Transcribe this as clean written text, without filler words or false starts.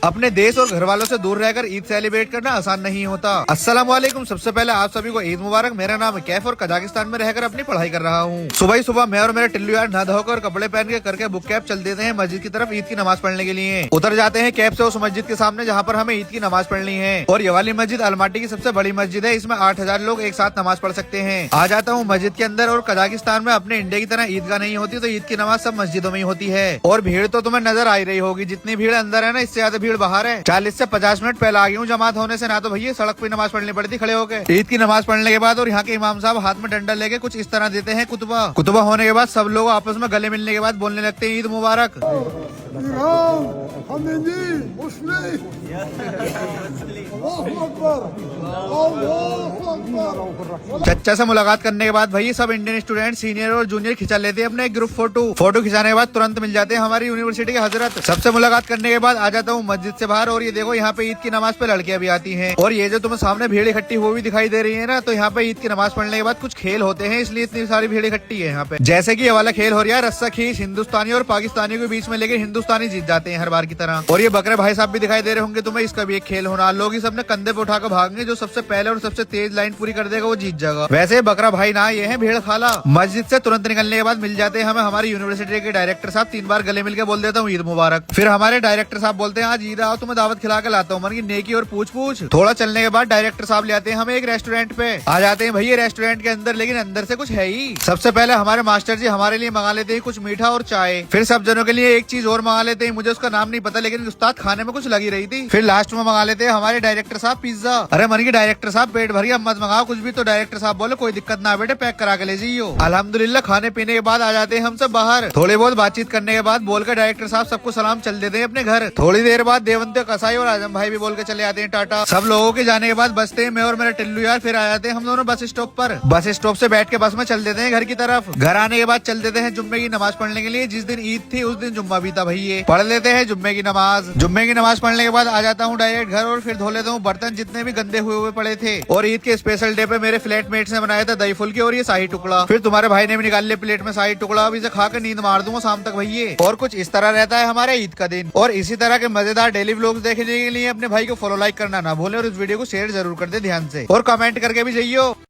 अपने देश और घर वालों से दूर रहकर ईद सेलिब्रेट करना आसान नहीं होता। अस्सलाम वालेकुम। सबसे पहले आप सभी को ईद मुबारक। मेरा नाम है कैफ और कजाकिस्तान में रहकर अपनी पढ़ाई कर रहा हूँ। सुबह ही सुबह मैं और मेरे टिल्लू यार नहा धोकर कपड़े पहन के करके बुक कैब चल देते हैं मस्जिद की तरफ ईद की नमाज पढ़ने के लिए। उतर जाते हैं कैब से उस मस्जिद के सामने जहाँ पर हमें ईद की नमाज पढ़नी है। और ये वाली मस्जिद अलमाटी की सबसे बड़ी मस्जिद है। इसमें 8000 लोग एक साथ नमाज पढ़ सकते हैं। आ जाता हूँ मस्जिद के अंदर और कजाकिस्तान में अपने इंडिया की तरह ईदगाह नहीं होती, तो ईद की नमाज सब मस्जिदों में ही होती है। और भीड़ तो तुम्हें नजर आ ही रही होगी, जितनी भीड़ अंदर है ना इससे ज्यादा भीड़ बाहर है। 40 से 50 मिनट पहले आ गई हूँ जमात होने से, ना तो भैया सड़क पे नमाज पढ़नी पड़ती खड़े होकर। ईद की नमाज पढ़ने के बाद और यहाँ के इमाम साहब हाथ में डंडा लेके कुछ इस तरह देते हैं कुतुबा होने के बाद सब लोग आपस में गले मिलने के बाद बोलने लगते हैं ईद मुबारक। चच्चा से मुलाकात करने के बाद भाई सब इंडियन स्टूडेंट सीनियर और जूनियर खिंचा लेते हैं अपने ग्रुप फोटो खिंचाने के बाद तुरंत मिल जाते हैं हमारी यूनिवर्सिटी के हजरत। सबसे मुलाकात करने के बाद आ जाता हूँ मस्जिद से बाहर और ये देखो यहाँ पे ईद की नमाज पे लड़कियां भी आती हैं। और ये जो तुम्हें सामने भीड़ इकट्ठी हुई दिखाई दे रही है ना, तो यहाँ पे ईद की नमाज पढ़ने के बाद कुछ खेल होते हैं, इसलिए इतनी सारी भीड़ इकट्ठी है यहाँ पे। जैसे कि ये वाला खेल हो रहा है रस्सा खींच, हिंदुस्तानी और पाकिस्तानी के बीच में, लेकिन हिंदुस्तानी जीत जाते हैं हर बार की तरह। और ये बकरे भाई साहब भी दिखाई दे रहे होंगे तुम्हें, इसका भी एक खेल होना। लोग ही सबने कंधे पे उठाकर भागेंगे, जो सबसे पहले और सबसे तेज लाइन पूरी कर देगा वो जीत जाएगा। वैसे बकरा भाई ना, ये है भेड़ खाला। मस्जिद से तुरंत निकलने के बाद मिल जाते हैं हमें हमारी यूनिवर्सिटी के डायरेक्टर साहब। 3 बार गले मिलकर बोल देता हूँ ईद मुबारक। फिर हमारे डायरेक्टर साहब बोलते हैं आज ईद आओ तुम्हें दावत खिला के लाता हूँ, मन की नेकी और पूछ। थोड़ा चलने के बाद डायरेक्टर साहब ले आते हैं हमें एक रेस्टोरेंट पे। आ जाते हैं भैया रेस्टोरेंट के अंदर, लेकिन अंदर से कुछ है ही। सबसे पहले हमारे मास्टर जी हमारे लिए मंगा लेते हैं कुछ मीठा और चाय। फिर सब जनों के लिए एक चीज और मंगा लेते हैं, मुझे उसका नाम नहीं पता, लेकिन उस्ताद खाने में कुछ लगी रही थी। फिर लास्ट में मंगा लेते हैं हमारे डायरेक्टर साहब पिज्जा। अरे मन की डायरेक्टर साहब पेट भर गया, मत मंगाओ कुछ भी। तो डायरेक्टर साहब बोले कोई दिक्कत ना बेटे, पैक करा के ले जाइयो। अल्हम्दुलिल्लाह खाने पीने के बाद आ जाते हैं हम सब बाहर। थोड़े बहुत बातचीत करने के बाद बोलकर डायरेक्टर साहब सबको सलाम चल देते हैं अपने घर। थोड़ी देर बाद देवंत कसाई और आजम भाई भी बोल के चले आते हैं टाटा। सब लोगों के जाने के बाद बसते हैं मैं और मेरा टिल्लू यार। फिर आ जाते हैं हम दोनों बस स्टॉप पर। बस स्टॉप से बैठ के बस में चल देते हैं घर की तरफ। घर आने के बाद चल देते हैं जुम्मे की नमाज पढ़ने के लिए। जिस दिन ईद थी उस दिन जुम्मा भी था भैया, पढ़ लेते हैं जुम्मे की नमाज। जुम्मे की नमाज पढ़ने के बाद आ जाता हूँ डायरेक्ट घर और फिर धो लेता हूँ बर्तन जितने भी गंदे हुए पड़े थे। और ईद के स्पेशल डे पे मेरे फ्लैटमेट्स ने बनाया था दही फुल्की और ये शाही टुकड़ा। फिर तुम्हारे भाई ने भी निकाल लिया प्लेट में शाही टुकड़ा। अब इसे खाकर नींद मार दूंगा शाम तक भैया। और कुछ इस तरह रहता है हमारे ईद का दिन। और इसी तरह के मजेदार डेली व्लॉग्स देखने के लिए अपने भाई को फॉलो लाइक करना ना भूलें और इस वीडियो को शेयर जरूर कर दे ध्यान से, और कमेंट करके भी जाइयो।